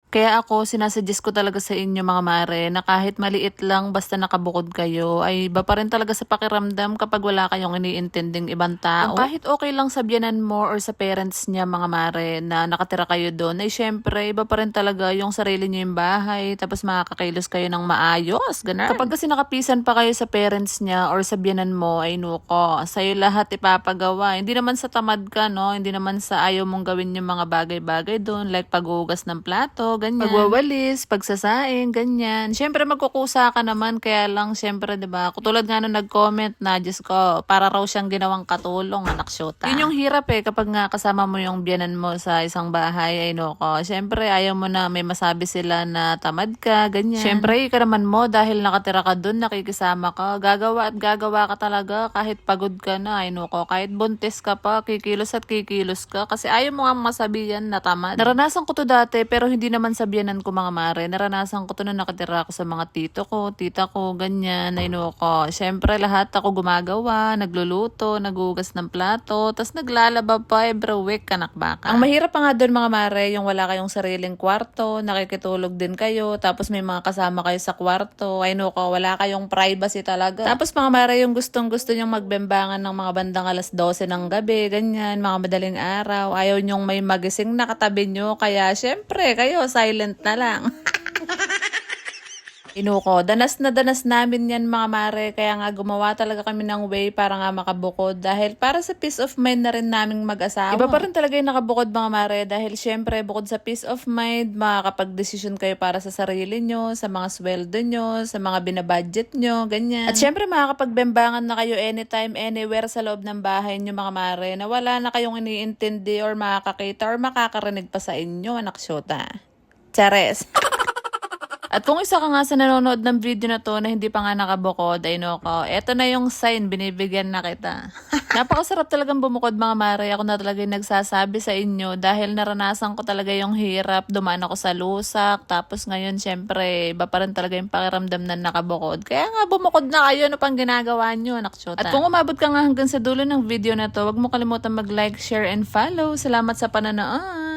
Kaya ako, sinasuggest ko talaga sa inyo mga mare na kahit maliit lang basta nakabukod kayo, ay iba pa rin talaga sa pakiramdam kapag wala kayong iniintinding ibang tao. Yung kahit okay lang sa biyanan mo or sa parents niya mga mare na nakatira kayo doon, ay syempre iba pa rin talaga yung sarili niyo yung bahay, tapos makakakilos kayo ng maayos, ganun. Kapag kasi nakapisan pa kayo sa parents niya or sa biyanan mo, ay nuko, sa'yo lahat ipapagawa. Hindi naman sa tamad ka, no? Hindi naman sa ayaw mong gawin yung mga bagay-bagay doon, like pag-uugas ng plato, ganyan. Pagwawalis, pagsasaing, ganyan. Siyempre magkukusa ka naman, kaya lang siyempre 'di ba? Katulad nga nung nag-comment na, Diyos ko, para raw siyang ginawang katulong, anak syota. Yun yung hirap kapag nga kasama mo yung biyanan mo sa isang bahay, ay no ko. Siyempre ayaw mo na may masabi sila na tamad ka, ganyan. Siyempre ka naman mo dahil nakatira ka doon, nakikisama ka, gagawa at gagawa ka talaga kahit pagod ka na, ay no ko. Kahit buntis ka pa, kikilos at kikilos ka kasi ayaw mo nga masabihan na tamad. Naranasan ko to dati pero hindi naman sa biyanan ko mga mare. Naranasan ko to nung nakatira ako sa mga tito ko, tita ko, ganyan, ay no ko. Siyempre lahat ako gumagawa, nagluluto, nagugas ng plato, tas naglalaba pa every week, anak baka. Ang mahirap pa nga doon mga mare, yung wala kayong sariling kwarto, nakikitulog din kayo, tapos may mga kasama kayo sa kwarto, ay no ko, wala kayong privacy talaga. Tapos mga mare, yung gustong-gusto nyong magbembangan ng mga bandang alas 12 ng gabi, ganyan, mga madaling araw, ayaw nyong may magising na katabi nyo, kaya syempre kayo silent na lang. Inuko, danas na danas namin yan mga mare, kaya nga gumawa talaga kami ng way para nga makabukod dahil para sa peace of mind na rin naming mag-asawa. Iba pa rin talaga yung nakabukod mga mare dahil syempre bukod sa peace of mind, makakapag-desisyon kayo para sa sarili nyo, sa mga sweldo nyo, sa mga binabudget nyo, ganyan. At syempre makakapagbembangan na kayo anytime, anywhere sa loob ng bahay nyo mga mare na wala na kayong iniintindi or makakakita or makakarinig pa sa inyo, anak syota. Chares! At kung isa ka nga sa nanonood ng video na to na hindi pa nga nakabukod, ay no ko, eto na yung sign, binibigyan na kita. Napakasarap talagang bumukod mga mare. Ako na talaga yung nagsasabi sa inyo dahil naranasan ko talaga yung hirap. Dumaan ako sa lusak. Tapos ngayon, syempre, iba pa rin talaga yung pakiramdam na nakabukod. Kaya nga, bumukod na kayo. Ano pang ginagawa nyo, anak syota? At kung umabot ka nga hanggang sa dulo ng video na to, wag mo kalimutan mag-like, share, and follow. Salamat sa panonood!